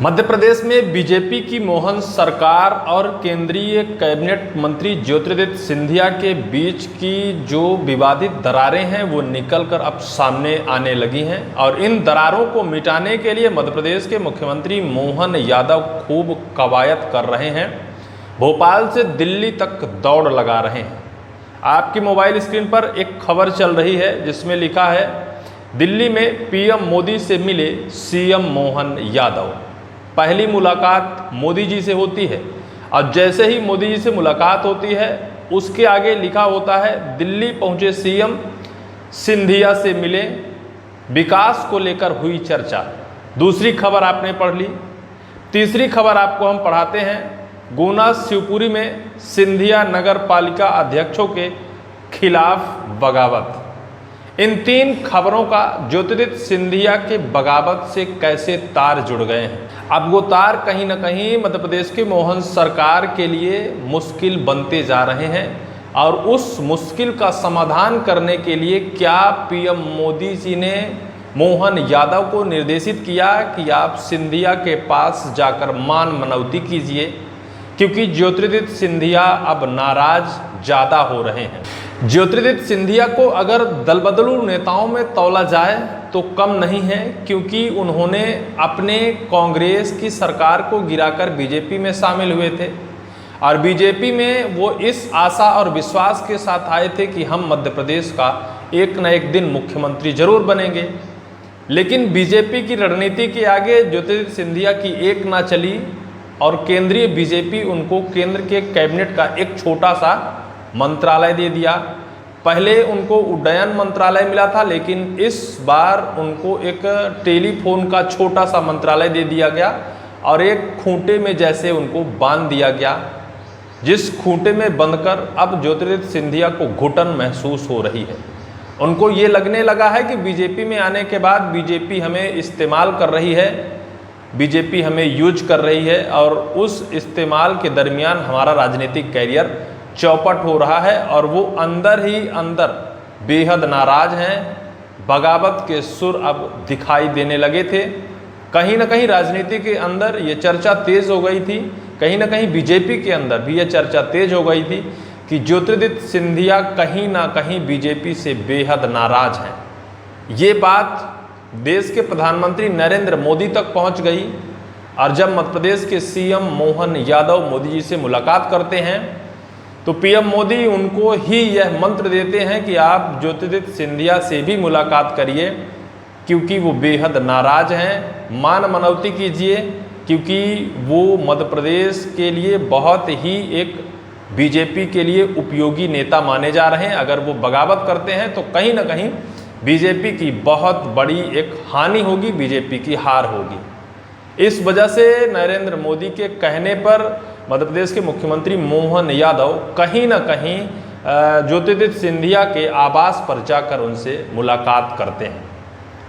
मध्य प्रदेश में बीजेपी की मोहन सरकार और केंद्रीय कैबिनेट मंत्री ज्योतिरादित्य सिंधिया के बीच की जो विवादित दरारें हैं वो निकलकर अब सामने आने लगी हैं और इन दरारों को मिटाने के लिए मध्य प्रदेश के मुख्यमंत्री मोहन यादव खूब कवायद कर रहे हैं। भोपाल से दिल्ली तक दौड़ लगा रहे हैं। आपकी मोबाइल स्क्रीन पर एक खबर चल रही है जिसमें लिखा है, दिल्ली में पीएम मोदी से मिले सीएम मोहन यादव। पहली मुलाकात मोदी जी से होती है और जैसे ही मोदी जी से मुलाकात होती है उसके आगे लिखा होता है, दिल्ली पहुंचे सीएम सिंधिया से मिले, विकास को लेकर हुई चर्चा। दूसरी खबर आपने पढ़ ली। तीसरी खबर आपको हम पढ़ाते हैं, गुना शिवपुरी में सिंधिया नगर पालिका अध्यक्षों के खिलाफ बगावत। इन तीन खबरों का ज्योतिरादित्य सिंधिया के बगावत से कैसे तार जुड़ गए हैं। अब वो तार कहीं ना कहीं मध्य प्रदेश की मोहन सरकार के लिए मुश्किल बनते जा रहे हैं और उस मुश्किल का समाधान करने के लिए क्या पीएम मोदी जी ने मोहन यादव को निर्देशित किया कि आप सिंधिया के पास जाकर मान मनौती कीजिए, क्योंकि ज्योतिरादित्य सिंधिया अब नाराज ज़्यादा हो रहे हैं। ज्योतिरादित्य सिंधिया को अगर दल बदलू नेताओं में तौला जाए तो कम नहीं है, क्योंकि उन्होंने अपने कांग्रेस की सरकार को गिराकर बीजेपी में शामिल हुए थे और बीजेपी में वो इस आशा और विश्वास के साथ आए थे कि हम मध्य प्रदेश का एक न एक दिन मुख्यमंत्री जरूर बनेंगे। लेकिन बीजेपी की रणनीति के आगे ज्योतिरादित्य सिंधिया की एक ना चली और केंद्रीय बीजेपी उनको केंद्र के कैबिनेट का एक छोटा सा मंत्रालय दे दिया। पहले उनको उड्डयन मंत्रालय मिला था, लेकिन इस बार उनको एक टेलीफोन का छोटा सा मंत्रालय दे दिया गया और एक खूंटे में जैसे उनको बांध दिया गया, जिस खूंटे में बंधकर अब ज्योतिरादित्य सिंधिया को घुटन महसूस हो रही है। उनको ये लगने लगा है कि बीजेपी में आने के बाद बीजेपी हमें इस्तेमाल कर रही है, बीजेपी हमें यूज कर रही है और उस इस्तेमाल के दरमियान हमारा राजनीतिक कैरियर चौपट हो रहा है और वो अंदर ही अंदर बेहद नाराज हैं। बगावत के सुर अब दिखाई देने लगे थे। कहीं ना कहीं राजनीति के अंदर ये चर्चा तेज हो गई थी, कहीं ना कहीं बीजेपी के अंदर भी ये चर्चा तेज हो गई थी कि ज्योतिरादित्य सिंधिया कहीं ना कहीं बीजेपी से बेहद नाराज हैं। ये बात देश के प्रधानमंत्री नरेंद्र मोदी तक पहुंच गई और जब मध्य प्रदेश के सीएम मोहन यादव मोदी जी से मुलाकात करते हैं तो पीएम मोदी उनको ही यह मंत्र देते हैं कि आप ज्योतिरादित्य सिंधिया से भी मुलाकात करिए, क्योंकि वो बेहद नाराज हैं। मान मनौती कीजिए, क्योंकि वो मध्य प्रदेश के लिए बहुत ही एक बीजेपी के लिए उपयोगी नेता माने जा रहे हैं। अगर वो बगावत करते हैं तो कहीं ना कहीं बीजेपी की बहुत बड़ी एक हानि होगी, बीजेपी की हार होगी। इस वजह से नरेंद्र मोदी के कहने पर मध्य प्रदेश के मुख्यमंत्री मोहन यादव कहीं ना कहीं ज्योतिरादित्य सिंधिया के आवास पर जाकर उनसे मुलाकात करते हैं।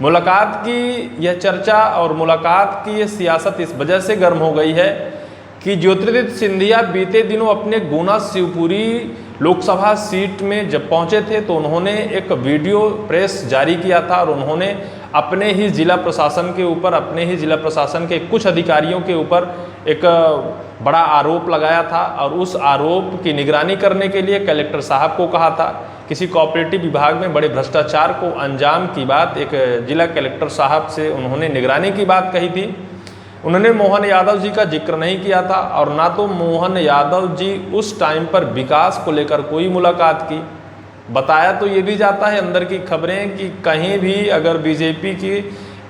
मुलाकात की यह चर्चा और मुलाकात की यह सियासत इस वजह से गर्म हो गई है कि ज्योतिरादित्य सिंधिया बीते दिनों अपने गुना शिवपुरी लोकसभा सीट में जब पहुंचे थे तो उन्होंने एक वीडियो प्रेस जारी किया था और उन्होंने अपने ही जिला प्रशासन के ऊपर, अपने ही जिला प्रशासन के कुछ अधिकारियों के ऊपर एक बड़ा आरोप लगाया था और उस आरोप की निगरानी करने के लिए कलेक्टर साहब को कहा था। किसी कोऑपरेटिव विभाग में बड़े भ्रष्टाचार को अंजाम की बात एक जिला कलेक्टर साहब से उन्होंने निगरानी की बात कही थी। उन्होंने मोहन यादव जी का जिक्र नहीं किया था और ना तो मोहन यादव जी उस टाइम पर विकास को लेकर कोई मुलाकात की। बताया तो ये भी जाता है अंदर की खबरें कि कहीं भी अगर बीजेपी की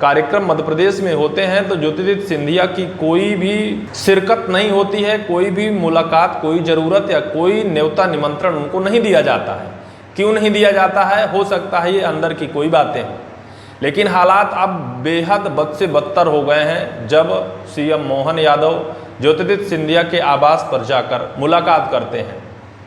कार्यक्रम मध्य प्रदेश में होते हैं तो ज्योतिरादित्य सिंधिया की कोई भी शिरकत नहीं होती है, कोई भी मुलाकात, कोई ज़रूरत या कोई न्योता निमंत्रण उनको नहीं दिया जाता है। क्यों नहीं दिया जाता है? हो सकता है ये अंदर की कोई बातें हों, लेकिन हालात अब बेहद बद से बदतर हो गए हैं जब सीएम मोहन यादव ज्योतिरादित्य सिंधिया के आवास पर जाकर मुलाकात करते हैं।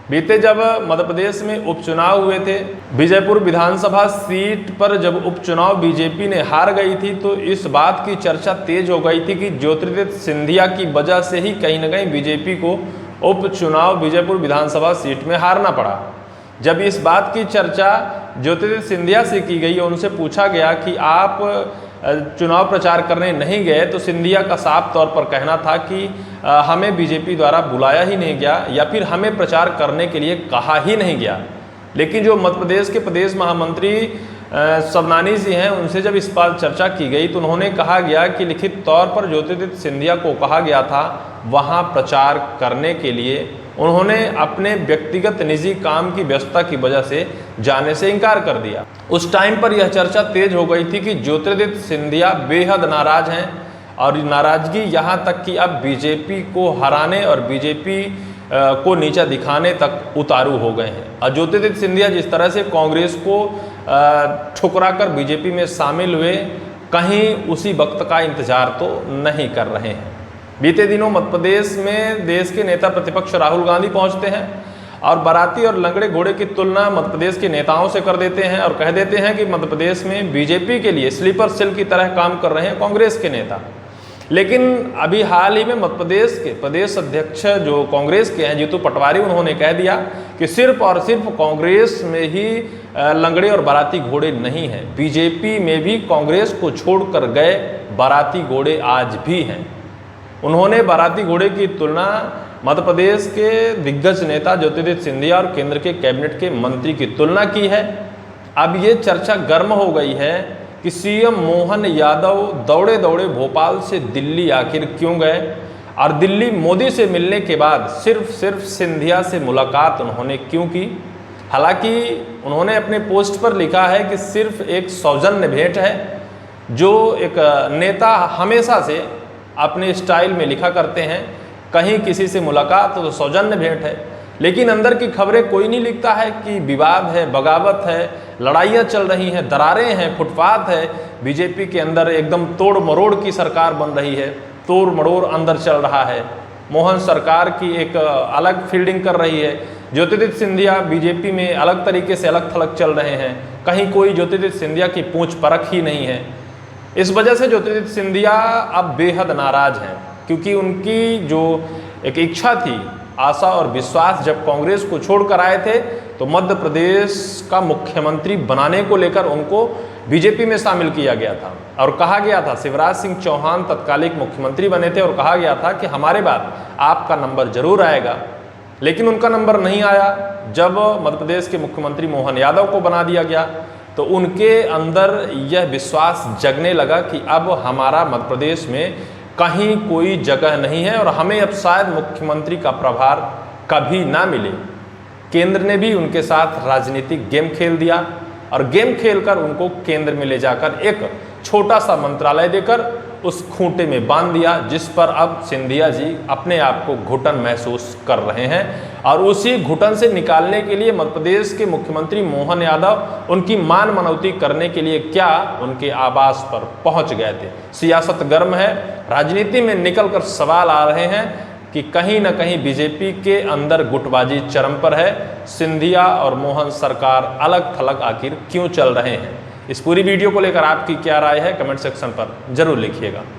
बीते जब मध्य प्रदेश में उपचुनाव हुए थे, बीजेपुर विधानसभा सीट पर जब उपचुनाव बीजेपी ने हार गई थी तो इस बात की चर्चा तेज हो गई थी कि ज्योतिरादित्य सिंधिया की वजह से ही कहीं न कहीं बीजेपी को उपचुनाव बीजेपुर विधानसभा सीट में हारना पड़ा। जब इस बात की चर्चा ज्योतिरादित्य सिंधिया से की गई और उनसे पूछा गया कि आप चुनाव प्रचार करने नहीं गए तो सिंधिया का साफ तौर पर कहना था कि हमें बीजेपी द्वारा बुलाया ही नहीं गया या फिर हमें प्रचार करने के लिए कहा ही नहीं गया। लेकिन जो मध्य प्रदेश के प्रदेश महामंत्री सबनानी जी हैं, उनसे जब इस पर चर्चा की गई तो उन्होंने कहा गया कि लिखित तौर पर ज्योतिरादित्य सिंधिया को कहा गया था वहाँ प्रचार करने के लिए, उन्होंने अपने व्यक्तिगत निजी काम की व्यस्तता की वजह से जाने से इनकार कर दिया। उस टाइम पर यह चर्चा तेज हो गई थी कि ज्योतिरादित्य सिंधिया बेहद नाराज हैं और नाराजगी यहाँ तक कि अब बीजेपी को हराने और बीजेपी को नीचा दिखाने तक उतारू हो गए हैं। और ज्योतिरादित्य सिंधिया जिस तरह से कांग्रेस को ठुकराकर बीजेपी में शामिल हुए, कहीं उसी वक्त का इंतजार तो नहीं कर रहे हैं। बीते दिनों मध्य प्रदेश में देश के नेता प्रतिपक्ष राहुल गांधी पहुंचते हैं और बाराती और लंगड़े घोड़े की तुलना मध्य प्रदेश के नेताओं से कर देते हैं और कह देते हैं कि मध्य प्रदेश में बीजेपी के लिए स्लीपर सेल की तरह काम कर रहे हैं कांग्रेस के नेता। लेकिन अभी हाल ही में मध्य प्रदेश के प्रदेश अध्यक्ष जो कांग्रेस के हैं जीतू पटवारी, उन्होंने कह दिया कि सिर्फ और सिर्फ कांग्रेस में ही लंगड़े और बाराती घोड़े नहीं हैं, बीजेपी में भी कांग्रेस को छोड़कर गए बाराती घोड़े आज भी हैं। उन्होंने बाराती घोड़े की तुलना मध्य प्रदेश के दिग्गज नेता ज्योतिरादित्य सिंधिया और केंद्र के कैबिनेट के मंत्री की तुलना की है। अब ये चर्चा गर्म हो गई है कि सीएम मोहन यादव दौड़े दौड़े भोपाल से दिल्ली आखिर क्यों गए और दिल्ली मोदी से मिलने के बाद सिर्फ सिंधिया से मुलाकात उन्होंने क्यों की। हालांकि उन्होंने अपने पोस्ट पर लिखा है कि सिर्फ एक सौजन्य भेंट है, जो एक नेता हमेशा से अपने स्टाइल में लिखा करते हैं, कहीं किसी से मुलाकात तो सौजन्य भेंट है। लेकिन अंदर की खबरें कोई नहीं लिखता है कि विवाद है, बगावत है, लड़ाइयाँ चल रही हैं, दरारें हैं, फुटपाथ है, बीजेपी के अंदर एकदम तोड़ मरोड़ की सरकार बन रही है, तोड़ मरोड़ अंदर चल रहा है। मोहन सरकार की एक अलग फील्डिंग कर रही है, ज्योतिरादित्य सिंधिया बीजेपी में अलग तरीके से अलग थलग चल रहे हैं, कहीं कोई ज्योतिरादित्य सिंधिया की पूंछ परख ही नहीं है। इस वजह से ज्योतिरादित्य सिंधिया अब बेहद नाराज हैं, क्योंकि उनकी जो एक इच्छा थी, आशा और विश्वास, जब कांग्रेस को छोड़कर आए थे तो मध्य प्रदेश का मुख्यमंत्री बनाने को लेकर उनको बीजेपी में शामिल किया गया था और कहा गया था, शिवराज सिंह चौहान तत्कालिक मुख्यमंत्री बने थे और कहा गया था कि हमारे बाद आपका नंबर जरूर आएगा। लेकिन उनका नंबर नहीं आया। जब मध्य प्रदेश के मुख्यमंत्री मोहन यादव को बना दिया गया तो उनके अंदर यह विश्वास जगने लगा कि अब हमारा मध्य प्रदेश में कहीं कोई जगह नहीं है और हमें अब शायद मुख्यमंत्री का प्रभार कभी ना मिले। केंद्र ने भी उनके साथ राजनीतिक गेम खेल दिया और गेम खेलकर उनको केंद्र में ले जाकर एक छोटा सा मंत्रालय देकर उस खूंटे में बांध दिया, जिस पर अब सिंधिया जी अपने आप को घुटन महसूस कर रहे हैं। और उसी घुटन से निकालने के लिए मध्य प्रदेश के मुख्यमंत्री मोहन यादव उनकी मान मनौती करने के लिए क्या उनके आवास पर पहुंच गए थे। सियासत गर्म है, राजनीति में निकलकर सवाल आ रहे हैं कि कहीं ना कहीं बीजेपी के अंदर गुटबाजी चरम पर है। सिंधिया और मोहन सरकार अलग थलग आखिर क्यों चल रहे हैं? इस पूरी वीडियो को लेकर आपकी क्या राय है, कमेंट सेक्शन पर जरूर लिखिएगा।